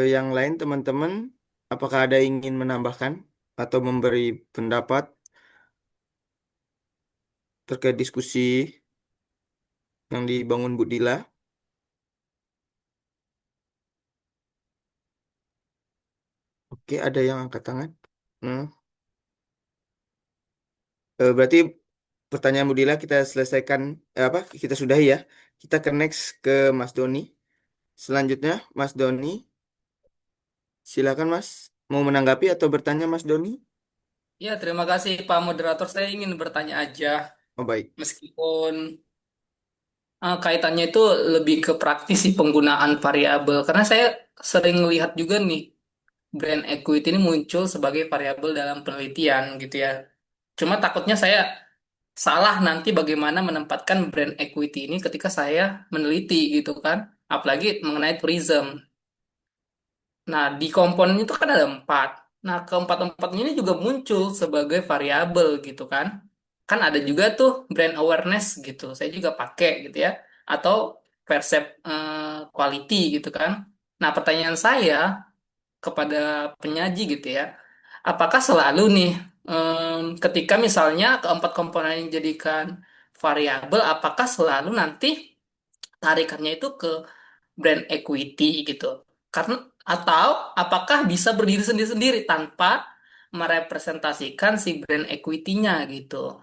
Yang lain teman-teman, apakah ada yang ingin menambahkan atau memberi pendapat terkait diskusi yang dibangun Bu Dila? Oke, ada yang angkat tangan. Hmm. Berarti pertanyaan Bu Dila kita selesaikan, apa? Kita sudahi ya. Kita ke next ke Mas Doni. Selanjutnya, Mas Doni. Silakan Mas. Mau menanggapi atau bertanya Mas Doni? Ya, terima kasih Pak Moderator. Saya ingin bertanya aja, Oh baik. meskipun kaitannya itu lebih ke praktis sih penggunaan variabel. Karena saya sering lihat juga nih, brand equity ini muncul sebagai variabel dalam penelitian gitu ya. Cuma takutnya saya salah nanti bagaimana menempatkan brand equity ini ketika saya meneliti gitu kan. Apalagi mengenai tourism. Nah, di komponen itu kan ada empat. Nah, keempat-empatnya ini juga muncul sebagai variabel gitu kan. Kan ada juga tuh brand awareness gitu. Saya juga pakai gitu ya. Atau quality gitu kan. Nah, pertanyaan saya kepada penyaji gitu ya. Apakah selalu nih ketika misalnya keempat komponen ini dijadikan variabel, apakah selalu nanti tarikannya itu ke brand equity gitu. Karena atau apakah bisa berdiri sendiri-sendiri tanpa merepresentasikan si brand equity-nya gitu.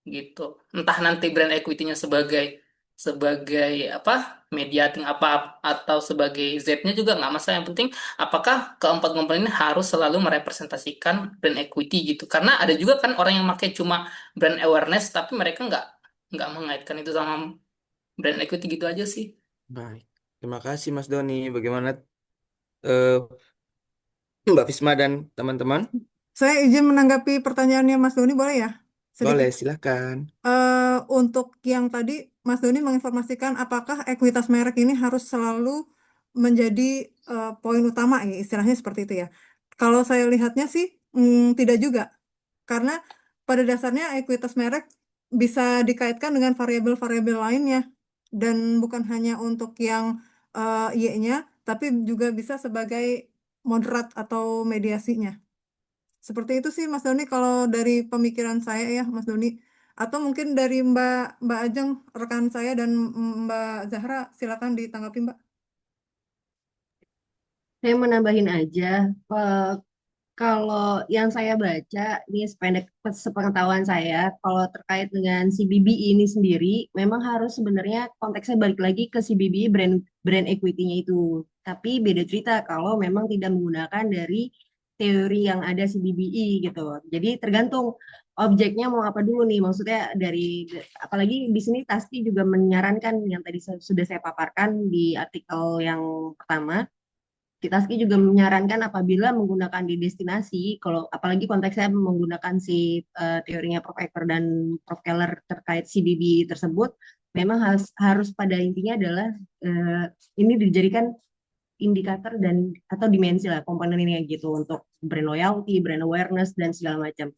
Gitu. Entah nanti brand equity-nya sebagai sebagai apa? Mediating apa atau sebagai Z-nya juga nggak masalah. Yang penting apakah keempat komponen ini harus selalu merepresentasikan brand equity gitu. Karena ada juga kan orang yang pakai cuma brand awareness tapi mereka nggak mengaitkan itu sama brand equity gitu aja sih. Baik. Terima kasih Mas Doni. Bagaimana eh, Mbak Fisma dan teman-teman? Saya izin menanggapi pertanyaannya Mas Doni, boleh ya? Sedikit. Boleh, silakan. Untuk yang tadi Mas Doni menginformasikan apakah ekuitas merek ini harus selalu menjadi poin utama ya, istilahnya seperti itu ya. Kalau saya lihatnya sih tidak juga, karena pada dasarnya ekuitas merek bisa dikaitkan dengan variabel-variabel lainnya dan bukan hanya untuk yang Y-nya, tapi juga bisa sebagai moderat atau mediasinya. Seperti itu sih Mas Doni kalau dari pemikiran saya ya Mas Doni. Atau mungkin dari Mbak Mbak Ajeng rekan saya dan Mbak Zahra silakan ditanggapi Mbak. Saya menambahin aja, eh, kalau yang saya baca, ini sependek sepengetahuan saya, kalau terkait dengan si BBI ini sendiri, memang harus sebenarnya konteksnya balik lagi ke si BBI brand brand equity-nya itu. Tapi beda cerita kalau memang tidak menggunakan dari teori yang ada si BBI gitu. Jadi tergantung objeknya mau apa dulu nih. Maksudnya dari apalagi di sini Tasti juga menyarankan yang tadi sudah saya paparkan di artikel yang pertama, Kitaski juga menyarankan apabila menggunakan di destinasi, kalau apalagi konteksnya menggunakan si teorinya Prof. Eker dan Prof. Keller terkait CBB tersebut, memang harus pada intinya adalah eh, ini dijadikan indikator dan atau dimensi lah komponen ini gitu untuk brand loyalty, brand awareness dan segala macam.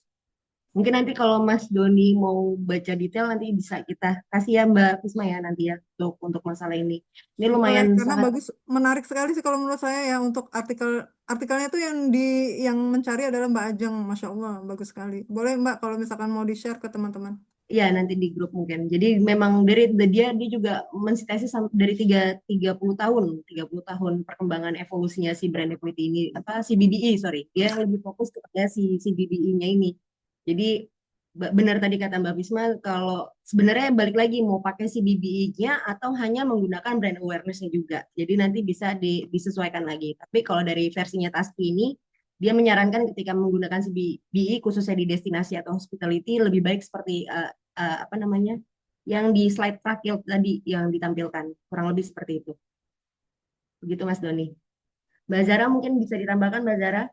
Mungkin nanti kalau Mas Doni mau baca detail nanti bisa kita kasih ya Mbak Fisma ya nanti ya untuk masalah ini. Ini Boleh, lumayan karena sangat. bagus, menarik sekali sih kalau menurut saya ya untuk artikelnya tuh yang mencari adalah Mbak Ajeng, Masya Allah, bagus sekali. Boleh Mbak kalau misalkan mau di-share ke teman-teman. Ya, nanti di grup mungkin. Jadi memang dia juga mensintesis dari 30 tahun perkembangan evolusinya si brand equity ini apa si BBI, sorry. Dia lebih fokus kepada si BBI-nya ini. Jadi benar tadi kata Mbak Bisma kalau sebenarnya balik lagi mau pakai si BBI-nya atau hanya menggunakan brand awareness-nya juga. Jadi nanti bisa disesuaikan lagi. Tapi kalau dari versinya Taski ini dia menyarankan ketika menggunakan si BI khususnya di destinasi atau hospitality lebih baik seperti apa namanya yang di slide terakhir tadi yang ditampilkan kurang lebih seperti itu. Begitu Mas Doni. Mbak Zara mungkin bisa ditambahkan Mbak Zara.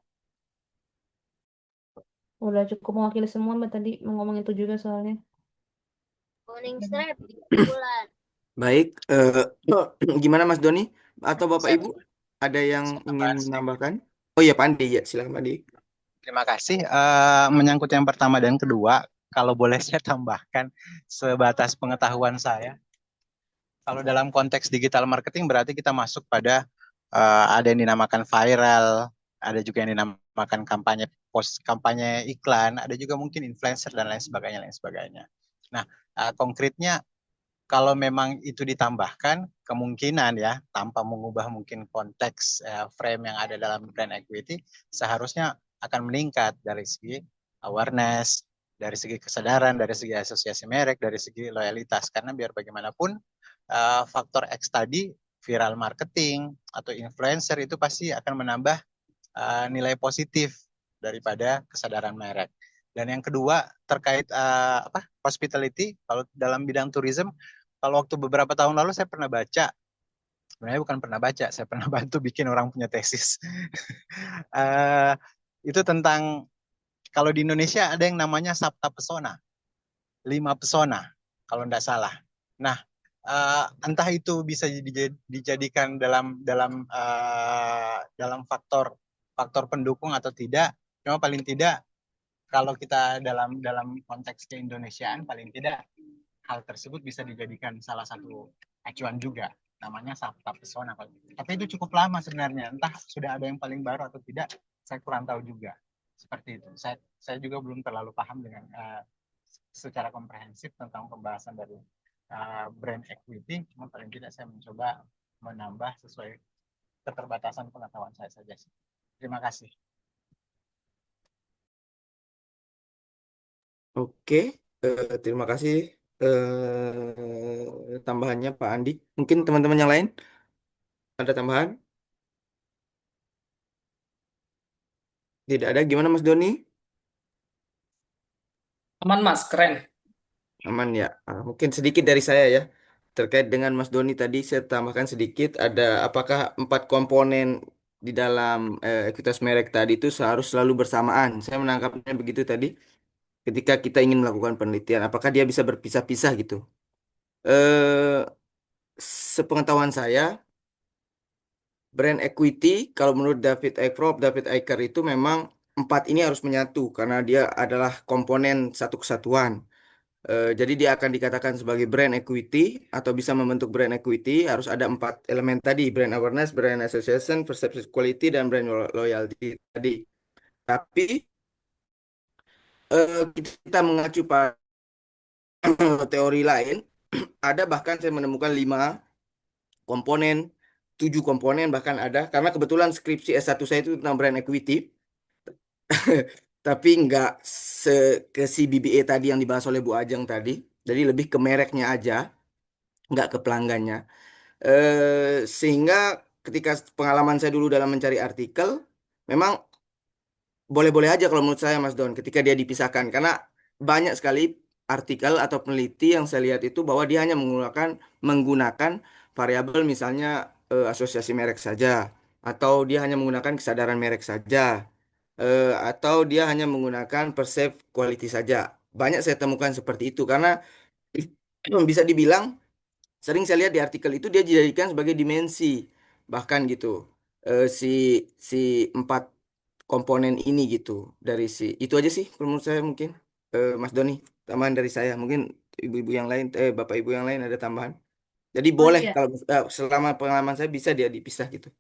Udah cukup mewakili semua Mbak tadi ngomong itu juga soalnya. Morning Strap, bulan. Baik, gimana Mas Doni atau Bapak Ibu? Ada yang ingin menambahkan? Oh iya, Pandi ya, silakan Pandi. Terima kasih. Menyangkut yang pertama dan kedua, kalau boleh saya tambahkan sebatas pengetahuan saya. Kalau dalam konteks digital marketing berarti kita masuk pada ada yang dinamakan viral, ada juga yang dinamakan kampanye kampanye iklan, ada juga mungkin influencer dan lain sebagainya, lain sebagainya. Nah, konkretnya kalau memang itu ditambahkan, kemungkinan ya, tanpa mengubah mungkin konteks frame yang ada dalam brand equity, seharusnya akan meningkat dari segi awareness, dari segi kesadaran, dari segi asosiasi merek, dari segi loyalitas. Karena biar bagaimanapun faktor X tadi viral marketing atau influencer itu pasti akan menambah nilai positif daripada kesadaran merek. Dan yang kedua terkait hospitality, kalau dalam bidang tourism, kalau waktu beberapa tahun lalu saya pernah baca, sebenarnya bukan pernah baca, saya pernah bantu bikin orang punya tesis. Eh, itu tentang kalau di Indonesia ada yang namanya Sabta Pesona, 5 pesona kalau tidak salah. Nah, entah itu bisa dijadikan dalam faktor faktor pendukung atau tidak. Cuma paling tidak kalau kita dalam konteks keindonesiaan paling tidak hal tersebut bisa dijadikan salah satu acuan juga. Namanya Sabta Pesona. Tapi itu cukup lama sebenarnya. Entah sudah ada yang paling baru atau tidak, saya kurang tahu juga. Seperti itu. Saya juga belum terlalu paham dengan secara komprehensif tentang pembahasan dari brand equity. Cuma paling tidak saya mencoba menambah sesuai keterbatasan pengetahuan saya saja. Terima kasih. Oke, terima kasih tambahannya Pak Andi. Mungkin teman-teman yang lain ada tambahan? Tidak ada. Gimana Mas Doni? Aman Mas, keren. Aman ya. Mungkin sedikit dari saya ya. Terkait dengan Mas Doni tadi saya tambahkan sedikit. Ada apakah 4 komponen di dalam ekuitas merek tadi itu harus selalu bersamaan? Saya menangkapnya begitu tadi. Ketika kita ingin melakukan penelitian, apakah dia bisa berpisah-pisah gitu? Eh, Sepengetahuan saya, brand equity kalau menurut David Eckroth, David Ecker itu memang 4 ini harus menyatu karena dia adalah komponen satu kesatuan. Jadi dia akan dikatakan sebagai brand equity atau bisa membentuk brand equity harus ada 4 elemen tadi: brand awareness, brand association, perception quality, dan brand loyalty tadi. Tapi kita mengacu pada teori lain, ada bahkan saya menemukan 5 komponen, 7 komponen bahkan ada, karena kebetulan skripsi S1 saya itu tentang brand equity, tapi nggak se ke si BBA tadi yang dibahas oleh Bu Ajeng tadi, jadi lebih ke mereknya aja, nggak ke pelanggannya. Sehingga ketika pengalaman saya dulu dalam mencari artikel, memang boleh-boleh aja kalau menurut saya Mas Don, ketika dia dipisahkan, karena banyak sekali artikel atau peneliti yang saya lihat itu bahwa dia hanya menggunakan variabel misalnya asosiasi merek saja, atau dia hanya menggunakan kesadaran merek saja, atau dia hanya menggunakan perceived quality saja. Banyak saya temukan seperti itu karena bisa dibilang sering saya lihat di artikel itu dia dijadikan sebagai dimensi bahkan gitu. Si si 4 komponen ini gitu dari si itu aja sih kalau menurut saya mungkin. Mas Doni, tambahan dari saya mungkin ibu-ibu yang lain, bapak ibu yang lain ada tambahan. Jadi Oh boleh iya, kalau selama pengalaman saya bisa dia dipisah gitu.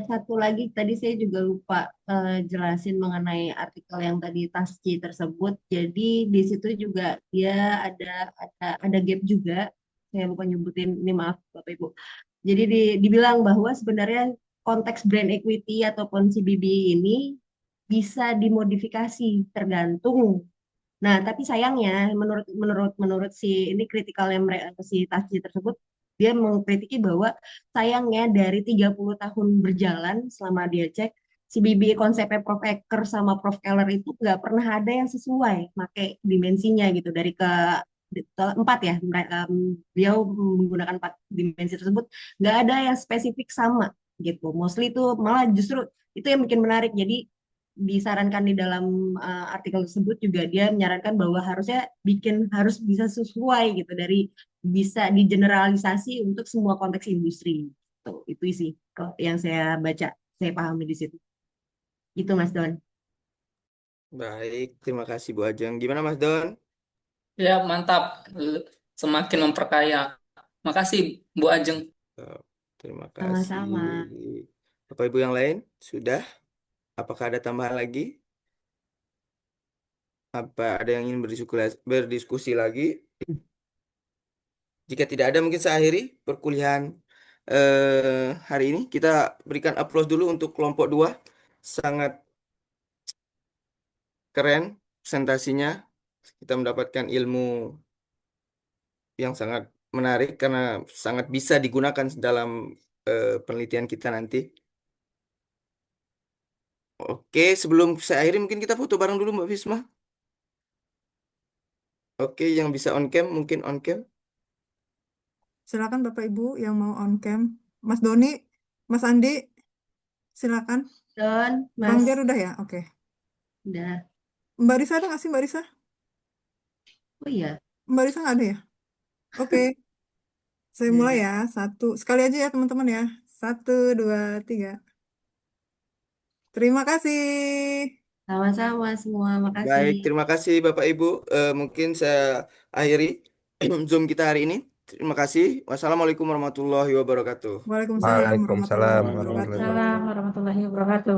satu lagi tadi saya juga lupa jelasin mengenai artikel yang tadi Tasci tersebut. Jadi di situ juga dia ada gap juga. Saya lupa nyebutin ini, maaf Bapak Ibu. Jadi dibilang bahwa sebenarnya konteks brand equity ataupun CBB ini bisa dimodifikasi tergantung. Nah, tapi sayangnya menurut menurut menurut si ini kritikalnya mereka si Tasji tersebut, dia mengkritiki bahwa sayangnya dari 30 tahun berjalan selama dia cek si BB konsepnya Prof. Eker sama Prof. Keller itu nggak pernah ada yang sesuai pakai dimensinya gitu dari empat ya, beliau menggunakan 4 dimensi tersebut, nggak ada yang spesifik sama gitu. Mostly itu malah justru itu yang bikin menarik. Jadi disarankan di dalam artikel tersebut juga dia menyarankan bahwa harus bisa sesuai gitu dari bisa digeneralisasi untuk semua konteks industri. Tuh, itu sih kok yang saya baca, saya pahami di situ. Itu Mas Don. Baik, terima kasih Bu Ajeng. Gimana Mas Don? Ya, mantap. Semakin memperkaya. Makasih, Bu Ajeng. Eh, Terima kasih. Sama-sama. Bapak Ibu yang lain sudah? Apakah ada tambahan lagi? Apa ada yang ingin berdiskusi lagi? Jika tidak ada, mungkin saya akhiri perkuliahan hari ini. Kita berikan aplaus dulu untuk kelompok 2. Sangat keren presentasinya. Kita mendapatkan ilmu yang sangat menarik karena sangat bisa digunakan dalam penelitian kita nanti. Oke, sebelum saya akhiri mungkin kita foto bareng dulu Mbak Fisma. Oke, yang bisa on cam mungkin on cam. Silakan Bapak Ibu yang mau on cam. Mas Doni, Mas Andi, silakan. Don, Bang Mas, Jar udah ya? Oke. udah. Mbak Risa ada nggak sih Mbak Risa? Oh iya, Mbak Risa nggak ada ya? Oke, saya udah mulai ada. ya. Satu, sekali aja ya teman-teman ya. 1, 2, 3. Terima kasih. Sama-sama semua, makasih. Baik, terima kasih Bapak Ibu. Mungkin saya akhiri Zoom kita hari ini. Terima kasih. Wassalamualaikum warahmatullahi wabarakatuh. Waalaikumsalam warahmatullahi Waalaikumsalam warahmatullahi wabarakatuh. wabarakatuh. Waalaikumsalam warahmatullahi wabarakatuh.